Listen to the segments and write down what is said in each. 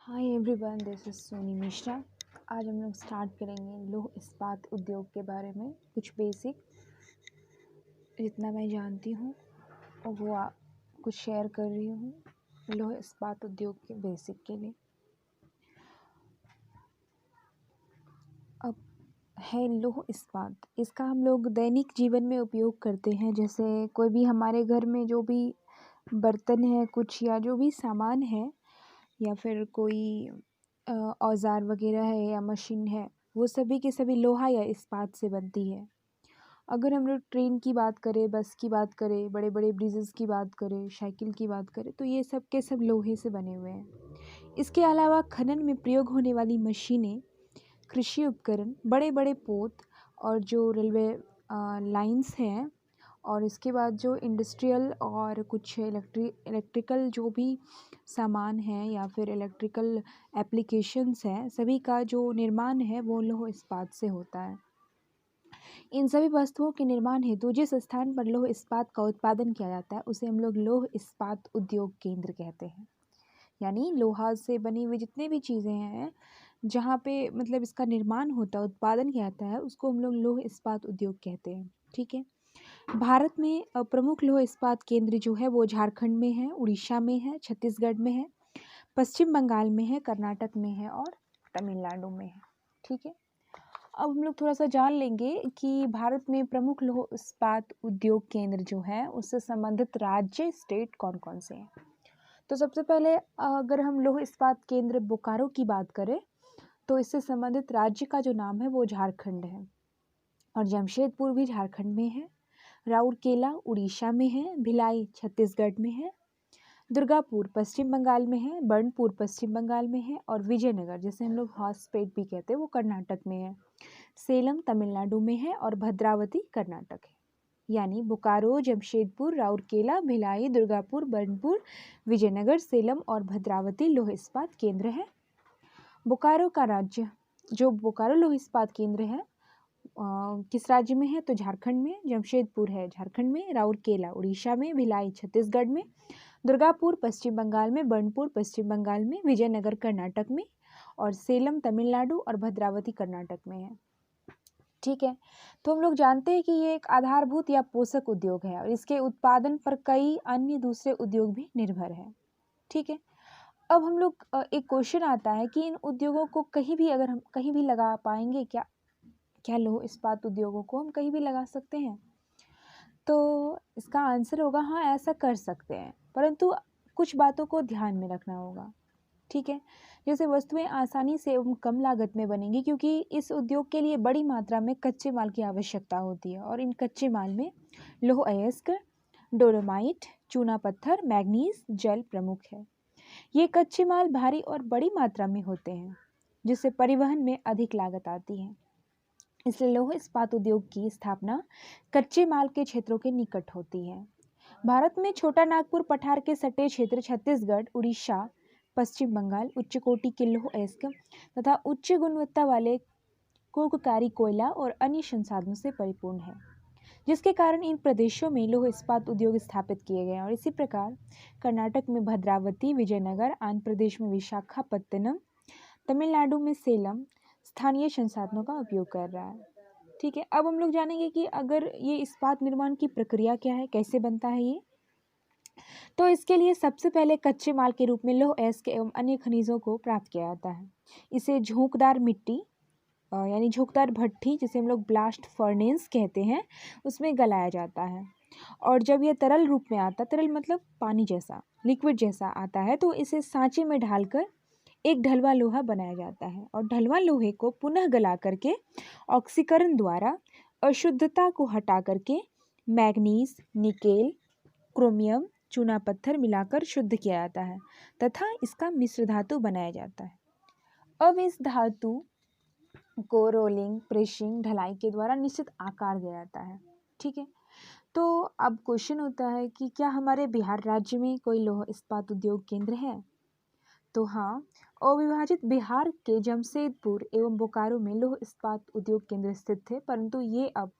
Hi everyone, this is Soni Mishra. आज हम लोग स्टार्ट करेंगे लौह इस्पात उद्योग के बारे में। कुछ बेसिक जितना मैं जानती हूँ और वो कुछ शेयर कर रही हूँ लौह इस्पात उद्योग के बेसिक के लिए। अब है लौह इस्पात, इसका हम लोग दैनिक जीवन में उपयोग करते हैं। जैसे कोई भी हमारे घर में जो भी बर्तन है कुछ या जो भी सामान है या फिर कोई औज़ार वगैरह है या मशीन है, वो सभी के सभी लोहा या इस्पात से बनती है। अगर हम लोग ट्रेन की बात करें, बस की बात करें, बड़े बड़े ब्रिजेस की बात करें, साइकिल की बात करें, तो ये सब के सब लोहे से बने हुए हैं। इसके अलावा खनन में प्रयोग होने वाली मशीनें, कृषि उपकरण, बड़े बड़े पोत और जो रेलवे लाइंस हैं, और इसके बाद जो इंडस्ट्रियल और कुछ इलेक्ट्रिकल जो भी सामान है या फिर इलेक्ट्रिकल एप्लीकेशंस हैं, सभी का जो निर्माण है वो लौह इस्पात से होता है। इन सभी वस्तुओं के निर्माण हेतु जिस स्थान पर लौह इस्पात का उत्पादन किया जाता है उसे हम लोग लौह इस्पात उद्योग केंद्र कहते हैं। यानी लोहा से बनी हुई जितने भी चीज़ें हैं जहाँ पे मतलब इसका निर्माण होता है, उत्पादन किया जाता है, उसको हम लोग लौह इस्पात उद्योग कहते हैं। ठीक है। भारत में प्रमुख लौह इस्पात केंद्र जो है वो झारखंड में है, उड़ीसा में है, छत्तीसगढ़ में है, पश्चिम बंगाल में है, कर्नाटक में है और तमिलनाडु में है। ठीक है। अब हम लोग थोड़ा सा जान लेंगे कि भारत में प्रमुख लौह इस्पात उद्योग केंद्र जो है उससे संबंधित राज्य स्टेट कौन कौन से हैं। तो सबसे पहले अगर हम लौह इस्पात केंद्र बोकारो की बात करें तो इससे संबंधित राज्य का जो नाम है वो झारखंड है, और जमशेदपुर भी झारखंड में है, राउरकेला उड़ीसा में है, भिलाई छत्तीसगढ़ में है, दुर्गापुर पश्चिम बंगाल में है, बर्नपुर पश्चिम बंगाल में है, और विजयनगर जिसे हम लोग हॉसपेट भी कहते हैं वो कर्नाटक में है, सेलम तमिलनाडु में है और भद्रावती कर्नाटक है। यानी बोकारो, जमशेदपुर, राउरकेला, भिलाई, दुर्गापुर, बर्नपुर, विजयनगर, सेलम और भद्रावती लौह इस्पात केंद्र है। बोकारो का राज्य, जो बोकारो लौह इस्पात केंद्र है किस राज्य में है तो झारखंड में। जमशेदपुर है झारखंड में, राउरकेला उड़ीसा में, भिलाई छत्तीसगढ़ में, दुर्गापुर पश्चिम बंगाल में, बर्नपुर पश्चिम बंगाल में, विजयनगर कर्नाटक में और सेलम तमिलनाडु और भद्रावती कर्नाटक में है। ठीक है। तो हम लोग जानते हैं कि ये एक आधारभूत या पोषक उद्योग है और इसके उत्पादन पर कई अन्य दूसरे उद्योग भी निर्भर है। ठीक है। अब हम लोग एक क्वेश्चन आता है कि इन उद्योगों को कहीं भी अगर हम कहीं भी लगा पाएंगे क्या? क्या लौह इस्पात उद्योगों को हम कहीं भी लगा सकते हैं? तो इसका आंसर होगा हाँ, ऐसा कर सकते हैं, परंतु कुछ बातों को ध्यान में रखना होगा। ठीक है। जैसे वस्तुएं आसानी से एवं कम लागत में बनेंगी क्योंकि इस उद्योग के लिए बड़ी मात्रा में कच्चे माल की आवश्यकता होती है, और इन कच्चे माल में लौह अयस्क, डोलोमाइट, चूना पत्थर, मैग्नीज, जल प्रमुख है। ये कच्चे माल भारी और बड़ी मात्रा में होते हैं जिससे परिवहन में अधिक लागत आती है। इसलिए लौह इस्पात उद्योग की स्थापना कच्चे माल के क्षेत्रों के निकट होती है। भारत में छोटा नागपुर पठार के सटे क्षेत्र छत्तीसगढ़, उड़ीसा, पश्चिम बंगाल उच्च कोटि के लौह अयस्क तथा उच्च गुणवत्ता वाले कुर्ककारी कोयला और अन्य संसाधनों से परिपूर्ण है, जिसके कारण इन प्रदेशों में लौह इस्पात उद्योग स्थापित किए गए हैं। और इसी प्रकार कर्नाटक में भद्रावती, विजयनगर, आंध्र प्रदेश में विशाखापत्तनम, तमिलनाडु में सेलम स्थानीय संसाधनों का उपयोग कर रहा है। ठीक है। अब हम लोग जानेंगे कि अगर ये इस्पात निर्माण की प्रक्रिया क्या है, कैसे बनता है ये। तो इसके लिए सबसे पहले कच्चे माल के रूप में लौह अयस्क एवं अन्य खनिजों को प्राप्त किया जाता है। इसे झोंकदार मिट्टी यानी झोंकदार भट्ठी जिसे हम लोग ब्लास्ट फर्नेस कहते हैं, उसमें गलाया जाता है। और जब यह तरल रूप में आता, तरल मतलब पानी जैसा, लिक्विड जैसा आता है, तो इसे सांचे में ढालकर एक ढलवा लोहा बनाया जाता है और ढलवा लोहे को पुनः गला करके ऑक्सीकरण द्वारा अशुद्धता को हटा करके मैग्नीज, निकेल, क्रोमियम, चूना पत्थर मिलाकर शुद्ध किया जाता है तथा इसका मिश्र धातु बनाया जाता है। अब इस धातु को रोलिंग, प्रेसिंग, ढलाई के द्वारा निश्चित आकार दिया जाता है। ठीक है। तो अब क्वेश्चन होता है कि क्या हमारे बिहार राज्य में कोई लौह इस्पात उद्योग केंद्र है? तो हाँ, अविभाजित बिहार के जमशेदपुर एवं बोकारो में लौह इस्पात उद्योग केंद्र स्थित थे, परंतु ये अब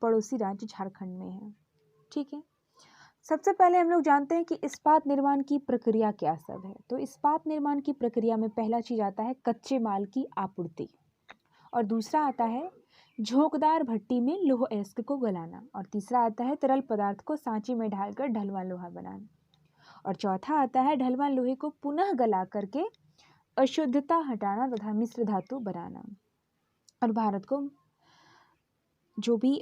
पड़ोसी राज्य झारखंड में है। ठीक है। सबसे पहले हम लोग जानते हैं कि इस्पात निर्माण की प्रक्रिया क्या सब है। तो इस्पात निर्माण की प्रक्रिया में पहला चीज आता है कच्चे माल की आपूर्ति, और दूसरा आता है झोंकदार भट्टी में लौह अयस्क को गलाना, और तीसरा आता है तरल पदार्थ को सांचे में ढालकर ढलवां लोहा बनाना, और चौथा आता है ढलवां लोहे को पुनः गला करके अशुद्धता हटाना तथा मिश्र धातु बनाना। और भारत को जो भी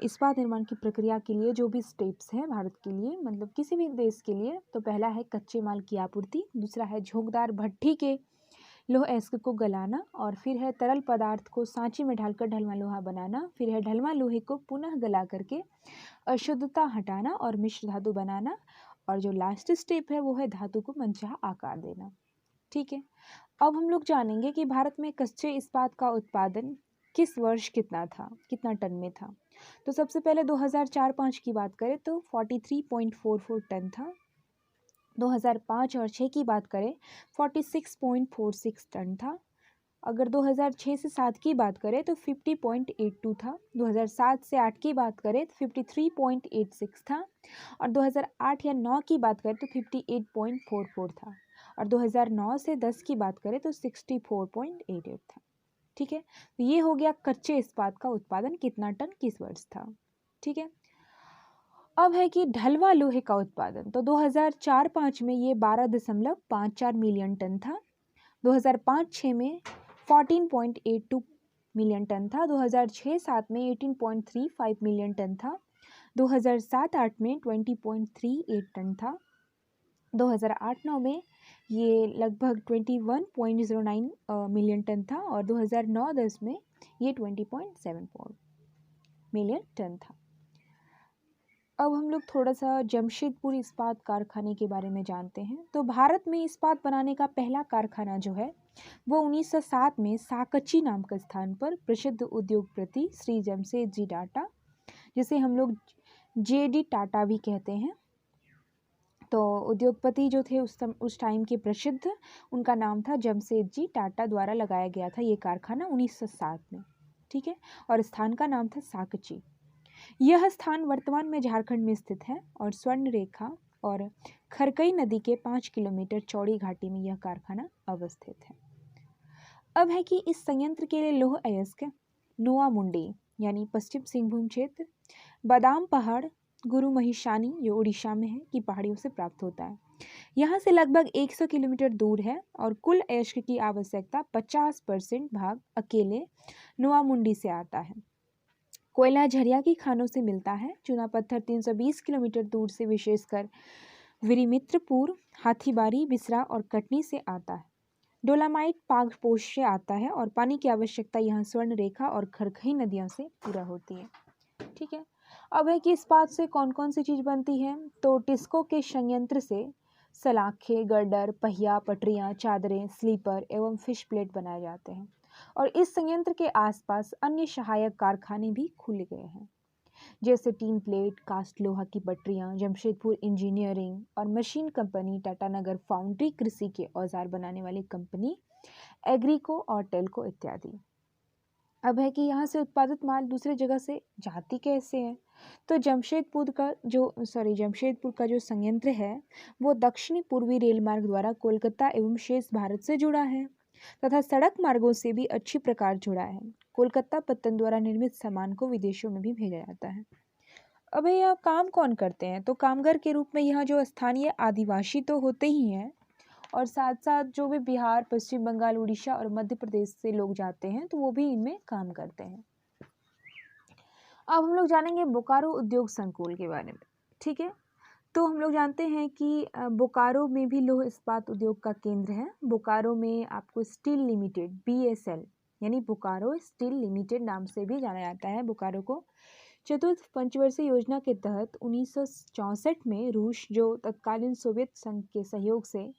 इस्पात निर्माण की प्रक्रिया के लिए जो भी स्टेप्स हैं भारत के लिए, मतलब किसी भी देश के लिए, तो पहला है कच्चे माल की आपूर्ति, दूसरा है झोंकदार भट्टी के लौह अयस्क को गलाना, और फिर है तरल पदार्थ को सांचे में ढालकर ढलवां लोहा बनाना, फिर है ढलवां लोहे को पुनः गला करके अशुद्धता हटाना और मिश्र धातु बनाना, और जो लास्ट स्टेप है वो है धातु को मनचाहा आकार देना। ठीक है, अब हम लोग जानेंगे कि भारत में कच्चे इस्पात का उत्पादन किस वर्ष कितना था, कितना टन में था। तो सबसे पहले 2004-05 की बात करें तो 43.44 टन था। 2005 और 6 की बात करें 46.46 टन था। अगर 2006 से 7 की बात करें तो 50.82 था। 2007 से 8 की बात करें तो 53.86 था, और 2008 या 9 की बात करें तो 58.44 था, और 2009 से 10 की बात करें तो 64.88 था। ठीक है, तो ये हो गया कच्चे इस्पात का उत्पादन कितना टन किस वर्ष था। ठीक है, अब है कि ढलवां लोहे का उत्पादन। तो 2004-05 में ये 12.54 मिलियन टन था। 2005-06 में 14.82 मिलियन टन था। 2006-07 में 18.35 मिलियन टन था। 2007-08 में 20.38 टन था। 2008-09 में ये लगभग 21.09 मिलियन टन था, और 2009-10 में ये 20.74 मिलियन टन था। अब हम लोग थोड़ा सा जमशेदपुर इस्पात कारखाने के बारे में जानते हैं। तो भारत में इस्पात बनाने का पहला कारखाना जो है वो 1907 में साकची नाम के स्थान पर प्रसिद्ध उद्योगपति श्री जमशेद जी टाटा, जिसे हम लोग JD टाटा भी कहते हैं, तो उद्योगपति जो थे उस टाइम के प्रसिद्ध, उनका नाम था जमशेद जी टाटा द्वारा लगाया गया था ये कारखाना 1907 में। ठीक है, और स्थान का नाम था साकची। यह स्थान वर्तमान में झारखंड में स्थित है, और स्वर्ण रेखा और खरकई नदी के 5 किलोमीटर चौड़ी घाटी में यह कारखाना अवस्थित है। अब है कि इस संयंत्र के लिए लौह अयस्क नोआ मुंडी यानी पश्चिम सिंहभूम क्षेत्र, बादाम पहाड़, गुरु महिषानी जो उड़ीसा में है की पहाड़ियों से प्राप्त होता है। यहाँ से लगभग 100 किलोमीटर दूर है, और कुल अयस्क की आवश्यकता 50% भाग अकेले नोआ मुंडी से आता है। कोयला झरिया की खानों से मिलता है। चूना पत्थर 320 किलोमीटर दूर से विशेषकर विरिमित्रपुर, हाथीबारी, बिसरा और कटनी से आता है। डोलामाइट पागपोश से आता है, और पानी की आवश्यकता यहाँ स्वर्ण रेखा और खरखई नदियों से पूरा होती है। ठीक है, अब है कि इस्पात से कौन कौन सी चीज़ बनती है। तो टिस्को के संयंत्र से सलाखें, गर्डर, पहिया, पटरियाँ, चादरें, स्लीपर एवं फिश प्लेट बनाए जाते हैं, और इस संयंत्र के आसपास अन्य सहायक कारखाने भी खुल गए हैं, जैसे टीन प्लेट, कास्ट लोहा की पटरियाँ, जमशेदपुर इंजीनियरिंग और मशीन कंपनी, टाटानगर फाउंड्री, कृषि के औजार बनाने वाली कंपनी एग्रीको और टेल्को इत्यादि। अब है कि यहाँ से उत्पादित माल दूसरे जगह से जाती कैसे है। तो जमशेदपुर का जो संयंत्र है वो दक्षिणी पूर्वी रेल मार्ग द्वारा कोलकाता एवं शेष भारत से जुड़ा है, तथा सड़क मार्गों से भी अच्छी प्रकार जुड़ा है। कोलकाता पत्तन द्वारा निर्मित सामान को विदेशों में भी भेजा जाता है। अब यह काम कौन करते हैं। तो कामगार के रूप में यहाँ जो स्थानीय आदिवासी तो होते ही हैं, और साथ साथ जो भी बिहार, पश्चिम बंगाल, उड़ीसा और मध्य प्रदेश से लोग जाते हैं तो वो भी इनमें काम करते हैं। अब हम लोग जानेंगे बोकारो उद्योग संकुल के बारे में। ठीक है, तो हम लोग जानते हैं कि बोकारो में भी लौह इस्पात उद्योग का केंद्र है। बोकारो में आपको स्टील लिमिटेड BSL यानी बोकारो स्टील लिमिटेड नाम से भी जाना जाता है। बोकारो को चतुर्थ पंचवर्षीय योजना के तहत 1964 में रूस जो तत्कालीन सोवियत संघ के सहयोग से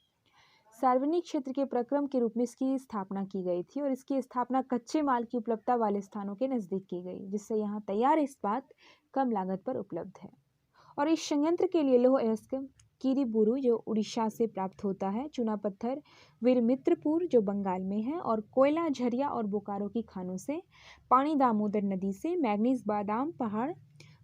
सार्वजनिक क्षेत्र के प्रक्रम के रूप में इसकी स्थापना की गई थी, और इसकी स्थापना कच्चे माल की उपलब्धता वाले स्थानों के नज़दीक की गई, जिससे यहाँ तैयार इस्पात कम लागत पर उपलब्ध है। और इस संयंत्र के लिए लौह अयस्क किरीबुरु जो उड़ीसा से प्राप्त होता है, चूना पत्थर वीरमित्रपुर जो बंगाल में है, और कोयला झरिया और बोकारो की खानों से, पानी दामोदर नदी से, मैग्नीज बादाम पहाड़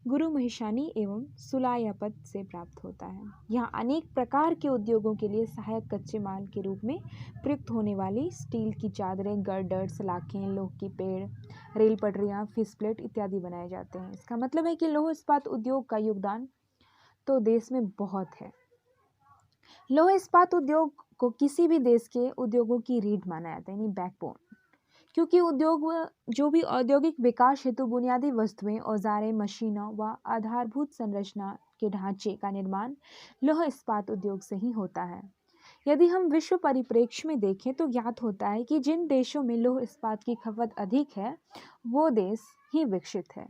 गुरु महिषानी एवं सुलायापत से प्राप्त होता है। यहाँ अनेक प्रकार के उद्योगों के लिए सहायक कच्चे माल के रूप में प्रयुक्त होने वाली स्टील की चादरें, गर्डर, सलाखें, लौह की पेड़, रेल पटरियाँ, फिश प्लेट इत्यादि बनाए जाते हैं। इसका मतलब है कि लौह इस्पात उद्योग का योगदान तो देश में बहुत है। लौह इस्पात उद्योग को किसी भी देश के उद्योगों की रीढ़ माना जाता है, यानी बैकबोन, क्योंकि उद्योग जो भी औद्योगिक विकास हेतु बुनियादी वस्तुएं, औजारें, मशीनों व आधारभूत संरचना के ढांचे का निर्माण लौह इस्पात उद्योग से ही होता है। यदि हम विश्व परिप्रेक्ष्य में देखें तो ज्ञात होता है कि जिन देशों में लौह इस्पात की खपत अधिक है वो देश ही विकसित है।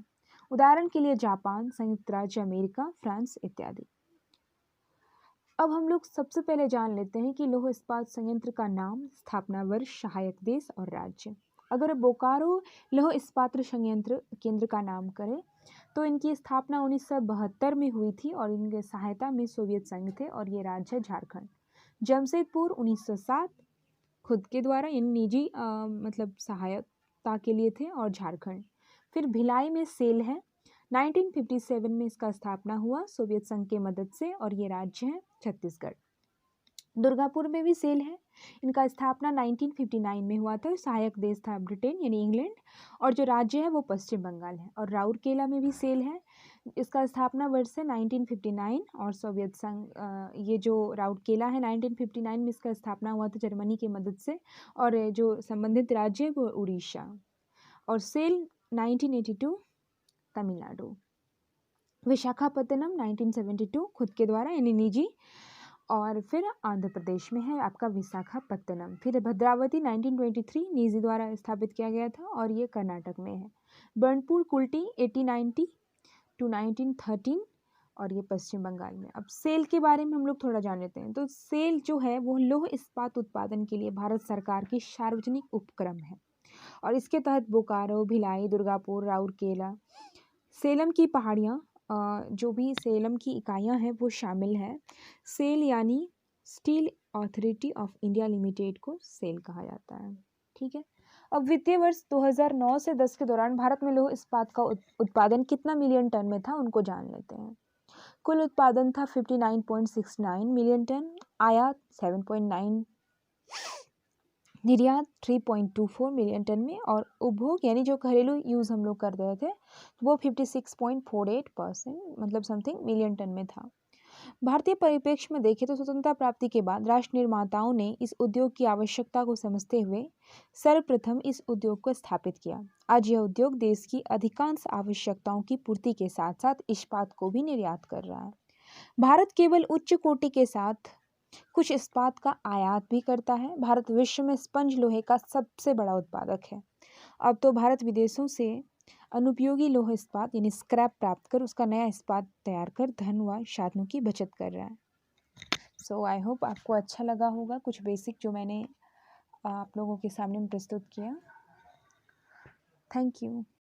उदाहरण के लिए जापान, संयुक्त राज्य अमेरिका, फ्रांस इत्यादि। अब हम लोग सबसे पहले जान लेते हैं कि लौह इस्पात संयंत्र का नाम, स्थापना वर्ष, सहायक देश और राज्य। अगर बोकारो लौह इस्पात संयंत्र केंद्र का नाम करें तो इनकी स्थापना 1972 में हुई थी और इनके सहायता में सोवियत संघ थे और ये राज्य है झारखंड। जमशेदपुर 1907 खुद के द्वारा इन निजी मतलब सहायता के लिए थे और झारखंड। फिर भिलाई में सेल है, 1957 में इसका स्थापना हुआ सोवियत संघ के मदद से और ये राज्य है छत्तीसगढ़। दुर्गापुर में भी सेल है, इनका स्थापना 1959 में हुआ था, सहायक देश था ब्रिटेन यानी इंग्लैंड और जो राज्य है वो पश्चिम बंगाल है। और राउरकेला में भी सेल है, इसका स्थापना वर्ष है 1959 और सोवियत संघ ये जो राउरकेला है 1959 में इसका स्थापना हुआ था जर्मनी की मदद से और जो संबंधित राज्य है वो उड़ीसा। और सेल 1982 तमिलनाडु। विशाखापत्तनम 1972 खुद के द्वारा यानी निजी और फिर आंध्र प्रदेश में है आपका विशाखापत्तनम। फिर भद्रावती 1923 निजी द्वारा स्थापित किया गया था और ये कर्नाटक में है। बर्नपुर कुल्टी 1890 टू 1913 और ये पश्चिम बंगाल में। अब सेल के बारे में हम लोग थोड़ा जान लेते हैं। तो सेल जो है वो लौह इस्पात उत्पादन के लिए भारत सरकार की सार्वजनिक उपक्रम है और इसके तहत बोकारो, भिलाई, दुर्गापुर, राउरकेला, सेलम की पहाड़ियाँ जो भी सेलम की इकाइयाँ हैं वो शामिल है। सेल यानी steel authority of India limited को सेल कहा जाता है। ठीक है, अब वित्तीय वर्ष 2009 से 10 के दौरान भारत में लौह इस्पात का उत्पादन कितना मिलियन टन में था उनको जान लेते हैं। कुल उत्पादन था 59.69 मिलियन टन, आयात 7.9, निर्यात 3.24 मिलियन टन में और उपभोग यानी जो घरेलू यूज़ हम लोग कर रहे थे वो 56.48% मतलब समथिंग मिलियन टन में था। भारतीय परिप्रेक्ष्य में देखें तो स्वतंत्रता प्राप्ति के बाद राष्ट्र निर्माताओं ने इस उद्योग की आवश्यकता को समझते हुए सर्वप्रथम इस उद्योग को स्थापित किया। आज यह उद्योग देश की अधिकांश आवश्यकताओं की पूर्ति के साथ साथ इस्पात को भी निर्यात कर रहा है। भारत केवल उच्च कोटि के साथ कुछ इस्पात का आयात भी करता है। भारत विश्व में स्पंज लोहे का सबसे बड़ा उत्पादक है। अब तो भारत विदेशों से अनुपयोगी लोह इस्पात यानी स्क्रैप प्राप्त कर उसका नया इस्पात तैयार कर धन व साधनों की बचत कर रहा है। सो आई होप आपको अच्छा लगा होगा कुछ बेसिक जो मैंने आप लोगों के सामने प्रस्तुत किया। Thank you.